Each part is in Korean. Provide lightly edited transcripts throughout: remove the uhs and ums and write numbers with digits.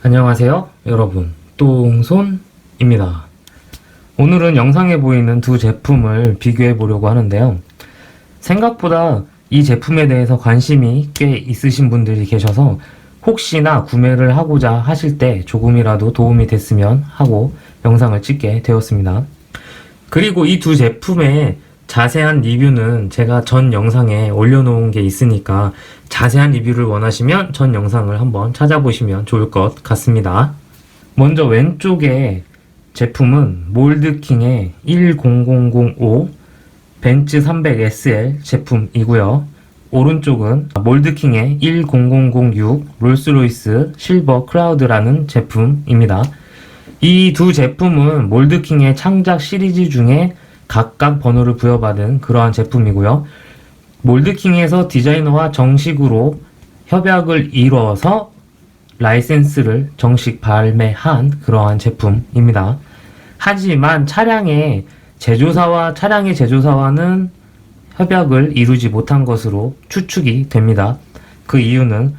안녕하세요 여러분, 똥손입니다. 오늘은 영상에 보이는 두 제품을 비교해 보려고 하는데요. 생각보다 이 제품에 대해서 관심이 꽤 있으신 분들이 계셔서 혹시나 구매를 하고자 하실 때 조금이라도 도움이 됐으면 하고 영상을 찍게 되었습니다. 그리고 이 두 제품의 자세한 리뷰는 제가 전 영상에 올려놓은 게 있으니까 자세한 리뷰를 원하시면 전 영상을 한번 찾아보시면 좋을 것 같습니다. 먼저 왼쪽에 제품은 몰드킹의 10005 벤츠 300SL 제품이고요. 오른쪽은 몰드킹의 10006 롤스로이스 실버 크라우드라는 제품입니다. 이 두 제품은 몰드킹의 창작 시리즈 중에 각각 번호를 부여받은 그러한 제품이고요. 몰드킹에서 디자이너와 정식으로 협약을 이뤄서 라이센스를 정식 발매한 그러한 제품입니다. 하지만 차량의 제조사와는 협약을 이루지 못한 것으로 추측이 됩니다. 그 이유는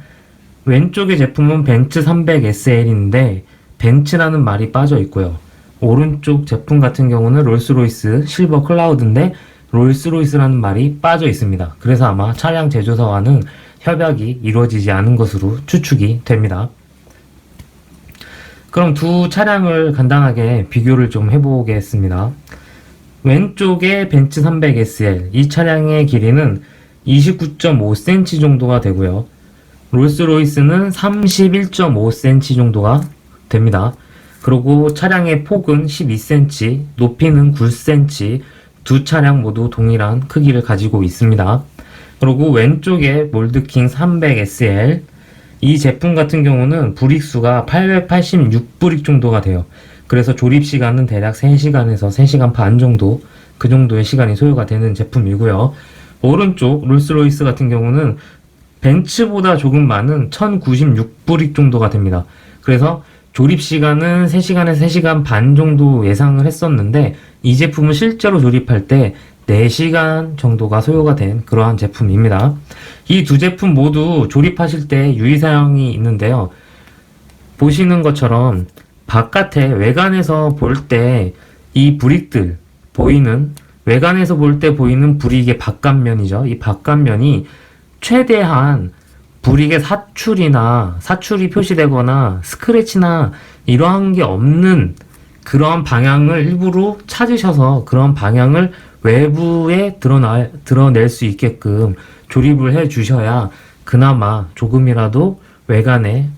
왼쪽의 제품은 벤츠 300SL인데 벤츠라는 말이 빠져 있고요. 오른쪽 제품 같은 경우는 롤스로이스 실버 클라우드인데 롤스로이스라는 말이 빠져 있습니다. 그래서 아마 차량 제조사와는 협약이 이루어지지 않은 것으로 추측이 됩니다. 그럼 두 차량을 간단하게 비교를 좀 해보겠습니다. 왼쪽의 벤츠 300SL, 이 차량의 길이는 29.5cm 정도가 되고요. 롤스로이스는 31.5cm 정도가 됩니다. 그리고 차량의 폭은 12cm, 높이는 9cm, 두 차량 모두 동일한 크기를 가지고 있습니다. 그리고 왼쪽에 몰드킹 300SL, 이 제품 같은 경우는 브릭수가 886브릭 정도가 돼요. 그래서 조립 시간은 대략 3시간에서 3시간 반 정도, 그 정도의 시간이 소요가 되는 제품이고요. 오른쪽 롤스로이스 같은 경우는 벤츠보다 조금 많은 1096브릭 정도가 됩니다. 그래서 조립 시간은 3시간에서 3시간 반 정도 예상을 했었는데 이 제품은 실제로 조립할 때 4시간 정도가 소요가 된 그러한 제품입니다. 이 두 제품 모두 조립하실 때 유의사항이 있는데요. 보시는 것처럼 바깥에 외관에서 볼 때 이 브릭들 외관에서 볼 때 보이는 브릭의 바깥면이죠. 이 바깥면이 최대한 브릭의 사출이 표시되거나 스크래치나 이러한 게 없는 그런 방향을 일부러 찾으셔서 그런 방향을 외부에 드러낼 수 있게끔 조립을 해 주셔야 그나마 조금이라도 외관에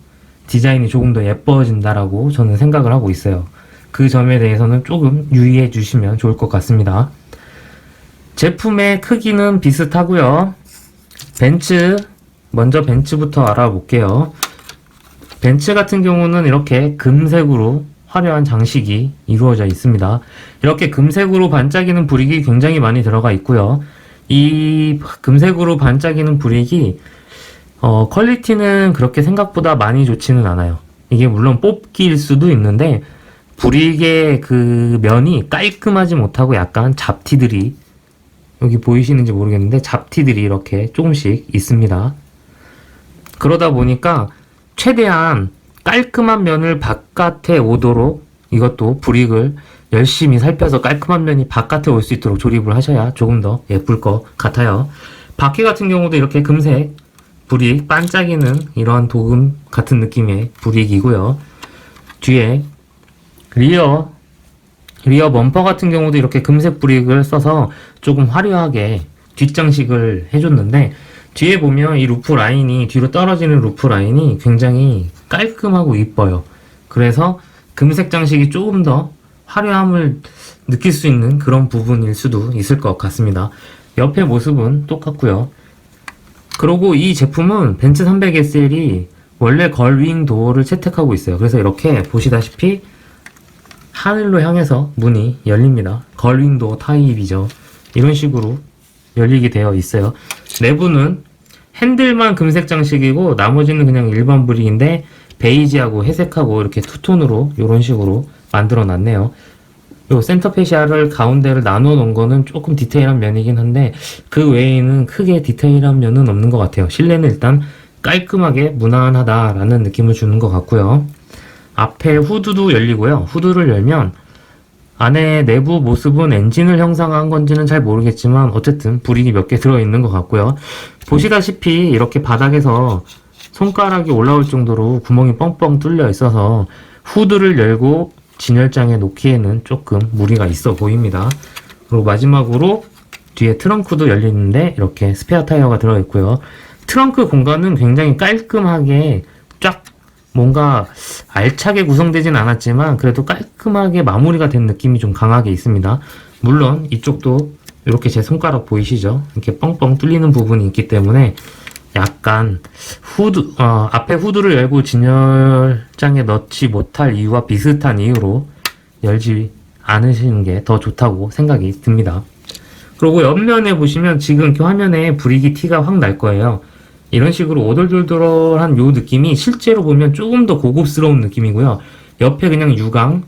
디자인이 조금 더 예뻐진다라고 저는 생각을 하고 있어요. 그 점에 대해서는 조금 유의해 주시면 좋을 것 같습니다. 제품의 크기는 비슷하고요. 먼저 벤츠부터 알아볼게요. 벤츠 같은 경우는 이렇게 금색으로 화려한 장식이 이루어져 있습니다. 이렇게 금색으로 반짝이는 브릭이 굉장히 많이 들어가 있고요. 이 금색으로 반짝이는 브릭이 퀄리티는 그렇게 생각보다 많이 좋지는 않아요. 이게 물론 뽑기일 수도 있는데 브릭의 그 면이 깔끔하지 못하고 약간 잡티들이, 여기 보이시는지 모르겠는데 잡티들이 이렇게 조금씩 있습니다. 그러다 보니까 최대한 깔끔한 면을 바깥에 오도록, 이것도 브릭을 열심히 살펴서 깔끔한 면이 바깥에 올 수 있도록 조립을 하셔야 조금 더 예쁠 것 같아요. 바퀴 같은 경우도 이렇게 금색 브릭 반짝이는 이러한 도금 같은 느낌의 브릭이고요. 뒤에 리어 범퍼 같은 경우도 이렇게 금색 브릭을 써서 조금 화려하게 뒷장식을 해줬는데, 뒤에 보면 이 루프 라인이, 뒤로 떨어지는 루프 라인이 굉장히 깔끔하고 이뻐요. 그래서 금색 장식이 조금 더 화려함을 느낄 수 있는 그런 부분일 수도 있을 것 같습니다. 옆에 모습은 똑같고요. 그리고 이 제품은 벤츠 300SL이 원래 걸윙 도어를 채택하고 있어요. 그래서 이렇게 보시다시피 하늘로 향해서 문이 열립니다. 걸윙 도어 타입이죠. 이런 식으로 열리게 되어 있어요. 내부는 핸들만 금색 장식이고 나머지는 그냥 일반 브릭인데 베이지하고 회색하고 이렇게 투톤으로 이런 식으로 만들어 놨네요. 요 센터 페시아를 가운데를 나눠 놓은 거는 조금 디테일한 면이긴 한데 그 외에는 크게 디테일한 면은 없는 것 같아요. 실내는 일단 깔끔하게 무난하다라는 느낌을 주는 것 같고요. 앞에 후드도 열리고요. 후드를 열면 안에 내부 모습은 엔진을 형상한 건지는 잘 모르겠지만 어쨌든 브릭이 몇 개 들어있는 것 같고요. 보시다시피 이렇게 바닥에서 손가락이 올라올 정도로 구멍이 뻥뻥 뚫려 있어서 후드를 열고 진열장에 놓기에는 조금 무리가 있어 보입니다. 그리고 마지막으로 뒤에 트렁크도 열리는데 이렇게 스페어 타이어가 들어있고요. 트렁크 공간은 굉장히 깔끔하게 쫙 뭔가 알차게 구성되진 않았지만 그래도 깔끔하게 마무리가 된 느낌이 좀 강하게 있습니다. 물론 이쪽도 이렇게 제 손가락 보이시죠? 이렇게 뻥뻥 뚫리는 부분이 있기 때문에 약간 앞에 후드를 열고 진열장에 넣지 못할 이유와 비슷한 이유로 열지 않으시는 게 더 좋다고 생각이 듭니다. 그리고 옆면에 보시면 지금 이렇게 화면에 브릭이 티가 확 날 거예요. 이런 식으로 오돌돌돌한 요 느낌이 실제로 보면 조금 더 고급스러운 느낌이고요. 옆에 그냥 유광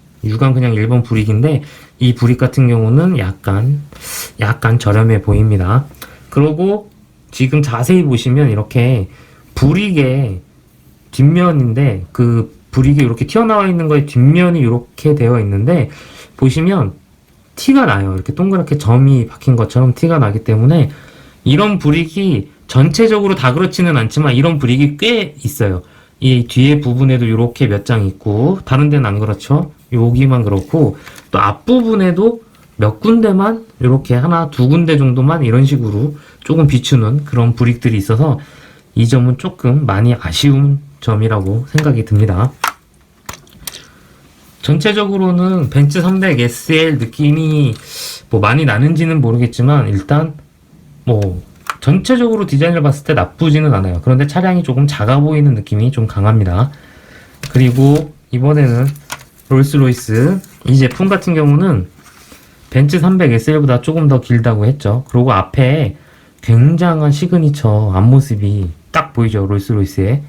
그냥 일본 브릭인데 이 브릭 같은 경우는 약간 저렴해 보입니다. 그리고 지금 자세히 보시면 이렇게 브릭의 뒷면인데 그 브릭이 이렇게 튀어나와 있는 거에 뒷면이 이렇게 되어 있는데 보시면 티가 나요. 이렇게 동그랗게 점이 박힌 것처럼 티가 나기 때문에 이런 브릭이 전체적으로 다 그렇지는 않지만 이런 브릭이 꽤 있어요. 이 뒤에 부분에도 이렇게 몇 장 있고 다른 데는 안 그렇죠. 여기만 그렇고 또 앞부분에도 몇 군데만 이렇게 하나 두 군데 정도만 이런 식으로 조금 비추는 그런 브릭들이 있어서 이 점은 조금 많이 아쉬운 점이라고 생각이 듭니다. 전체적으로는 벤츠 300 SL 느낌이 뭐 많이 나는지는 모르겠지만 일단 뭐 전체적으로 디자인을 봤을 때 나쁘지는 않아요. 그런데 차량이 조금 작아 보이는 느낌이 좀 강합니다. 그리고 이번에는 롤스로이스 이 제품 같은 경우는 벤츠 300 SL보다 조금 더 길다고 했죠. 그리고 앞에 굉장한 시그니처 앞모습이 딱 보이죠. 롤스로이스에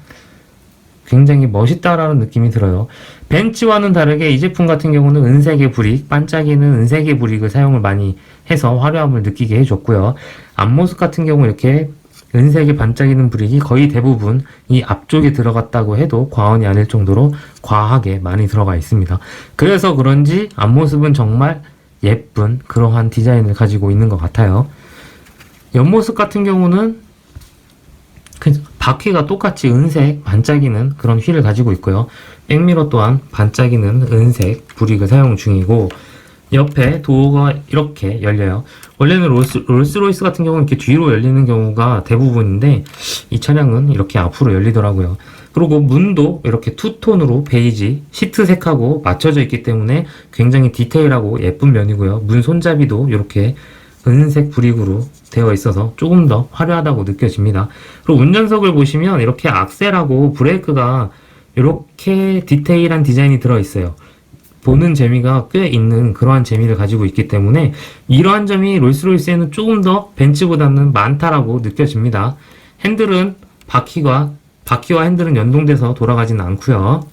굉장히 멋있다라는 느낌이 들어요. 벤츠와는 다르게 이 제품 같은 경우는 은색의 브릭, 반짝이는 은색의 브릭을 사용을 많이 해서 화려함을 느끼게 해줬고요. 앞모습 같은 경우 이렇게 은색의 반짝이는 브릭이 거의 대부분 이 앞쪽에 들어갔다고 해도 과언이 아닐 정도로 과하게 많이 들어가 있습니다. 그래서 그런지 앞모습은 정말 예쁜 그러한 디자인을 가지고 있는 것 같아요. 옆모습 같은 경우는 바퀴가 똑같이 은색 반짝이는 그런 휠을 가지고 있고요. 백미러 또한 반짝이는 은색 브릭을 사용 중이고 옆에 도어가 이렇게 열려요. 원래는 롤스로이스 같은 경우는 이렇게 뒤로 열리는 경우가 대부분인데 이 차량은 이렇게 앞으로 열리더라고요. 그리고 문도 이렇게 투톤으로 베이지 시트색하고 맞춰져 있기 때문에 굉장히 디테일하고 예쁜 면이고요. 문 손잡이도 이렇게 은색 브릭으로 되어 있어서 조금 더 화려하다고 느껴집니다. 그리고 운전석을 보시면 이렇게 악셀하고 브레이크가 이렇게 디테일한 디자인이 들어있어요. 보는 재미가 꽤 있는 그러한 재미를 가지고 있기 때문에 이러한 점이 롤스로이스에는 조금 더 벤츠보다는 많다라고 느껴집니다. 핸들은 바퀴와 핸들은 연동돼서 돌아가지는 않고요.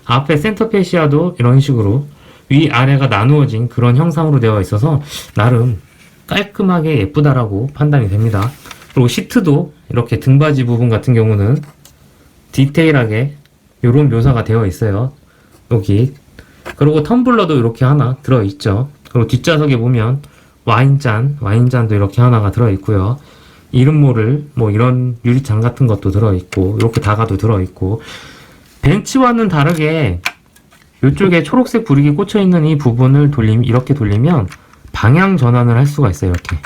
앞에 센터 페시아도 이런 식으로 위아래가 나누어진 그런 형상으로 되어 있어서 나름 깔끔하게 예쁘다라고 판단이 됩니다. 그리고 시트도 이렇게 등받이 부분 같은 경우는 디테일하게 이런 묘사가 되어 있어요. 여기. 그리고 텀블러도 이렇게 하나 들어있죠. 그리고 뒷좌석에 보면 와인잔도 이렇게 하나가 들어있고요. 이름 모를 뭐 이런 유리창 같은 것도 들어있고 이렇게 다가도 들어있고 벤츠와는 다르게 이쪽에 초록색 브릭이 꽂혀있는 이 부분을 이렇게 돌리면 방향 전환을 할 수가 있어요. 이렇게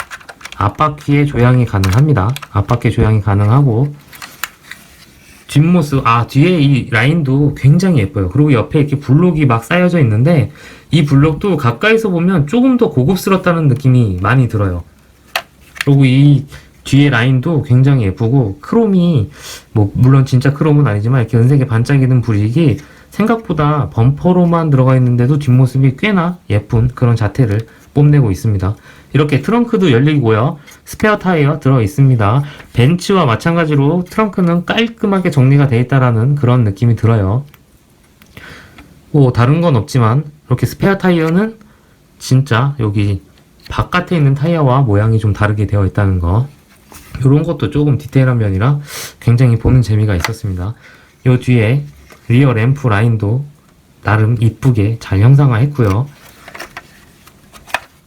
앞바퀴의 조향이 가능합니다. 앞바퀴 조향이 가능하고 뒷모습, 뒤에 이 라인도 굉장히 예뻐요. 그리고 옆에 이렇게 블록이 막 쌓여져 있는데 이 블록도 가까이서 보면 조금 더 고급스럽다는 느낌이 많이 들어요. 그리고 이 뒤에 라인도 굉장히 예쁘고 크롬이 뭐 물론 진짜 크롬은 아니지만 이렇게 은색에 반짝이는 브릭이 생각보다 범퍼로만 들어가 있는데도 뒷모습이 꽤나 예쁜 그런 자태를 뽐내고 있습니다. 이렇게 트렁크도 열리고요. 스페어 타이어 들어 있습니다. 벤츠와 마찬가지로 트렁크는 깔끔하게 정리가 되어 있다라는 그런 느낌이 들어요. 뭐 다른 건 없지만 이렇게 스페어 타이어는 진짜 여기 바깥에 있는 타이어와 모양이 좀 다르게 되어 있다는 거. 이런 것도 조금 디테일한 면이라 굉장히 보는 재미가 있었습니다. 요 뒤에 리어 램프 라인도 나름 이쁘게 잘 형상화했고요.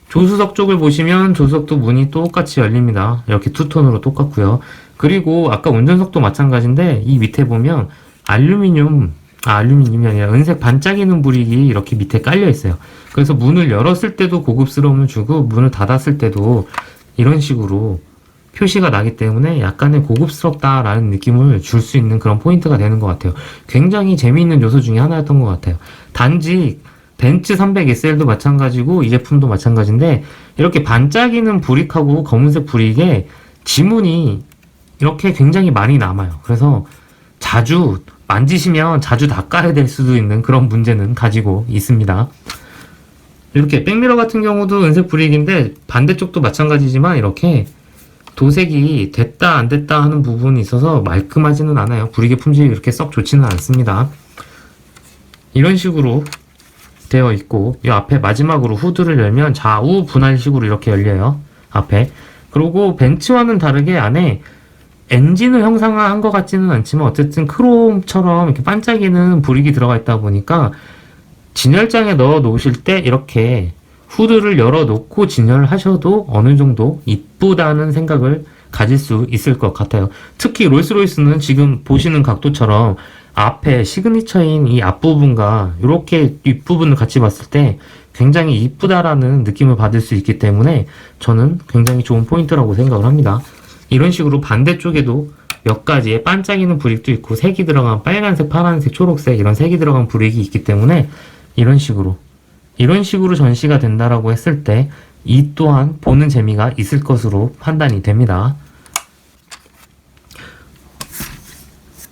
조수석 쪽을 보시면 조수석도 문이 똑같이 열립니다. 이렇게 투톤으로 똑같고요. 그리고 아까 운전석도 마찬가지인데 이 밑에 보면 알루미늄이 아니라 은색 반짝이는 브릭이 이렇게 밑에 깔려 있어요. 그래서 문을 열었을 때도 고급스러움을 주고 문을 닫았을 때도 이런 식으로 표시가 나기 때문에 약간의 고급스럽다라는 느낌을 줄 수 있는 그런 포인트가 되는 것 같아요. 굉장히 재미있는 요소 중에 하나였던 것 같아요. 단지 벤츠 300SL도 마찬가지고 이 제품도 마찬가지인데 이렇게 반짝이는 브릭하고 검은색 브릭에 지문이 이렇게 굉장히 많이 남아요. 그래서 자주 만지시면 자주 닦아야 될 수도 있는 그런 문제는 가지고 있습니다. 이렇게 백미러 같은 경우도 은색 브릭인데 반대쪽도 마찬가지지만 이렇게 도색이 됐다 안 됐다 하는 부분이 있어서 말끔하지는 않아요. 브릭의 품질이 그렇게 썩 좋지는 않습니다. 이런 식으로 되어 있고 이 앞에 마지막으로 후드를 열면 좌우 분할식으로 이렇게 열려요. 앞에. 그리고 벤츠와는 다르게 안에 엔진을 형상화한 것 같지는 않지만 어쨌든 크롬처럼 이렇게 반짝이는 브릭이 들어가 있다 보니까 진열장에 넣어 놓으실 때 이렇게 후드를 열어 놓고 진열을 하셔도 어느 정도 이쁘다는 생각을 가질 수 있을 것 같아요. 특히 롤스로이스는 지금 보시는 각도처럼 앞에 시그니처인 이 앞부분과 이렇게 뒷부분을 같이 봤을 때 굉장히 이쁘다라는 느낌을 받을 수 있기 때문에 저는 굉장히 좋은 포인트라고 생각을 합니다. 이런 식으로 반대쪽에도 몇 가지의 반짝이는 브릭도 있고 색이 들어간 빨간색, 파란색, 초록색 이런 색이 들어간 브릭이 있기 때문에 이런 식으로 전시가 된다라고 했을 때 이 또한 보는 재미가 있을 것으로 판단이 됩니다.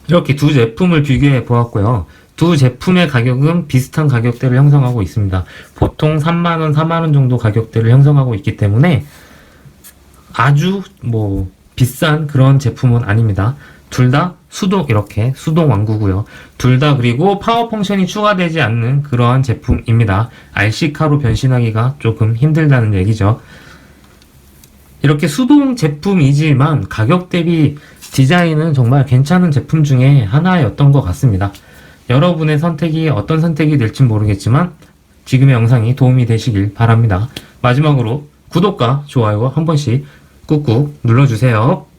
이렇게 두 제품을 비교해 보았고요. 두 제품의 가격은 비슷한 가격대를 형성하고 있습니다. 보통 3만원, 4만원 정도 가격대를 형성하고 있기 때문에 아주 비싼 그런 제품은 아닙니다. 둘 다 이렇게 수동 완구고요. 둘 다 그리고 파워 펑션이 추가되지 않는 그러한 제품입니다. RC카로 변신하기가 조금 힘들다는 얘기죠. 이렇게 수동 제품이지만 가격 대비 디자인은 정말 괜찮은 제품 중에 하나였던 것 같습니다. 여러분의 선택이 어떤 선택이 될지 모르겠지만 지금의 영상이 도움이 되시길 바랍니다. 마지막으로 구독과 좋아요 한 번씩 꾹꾹 눌러주세요.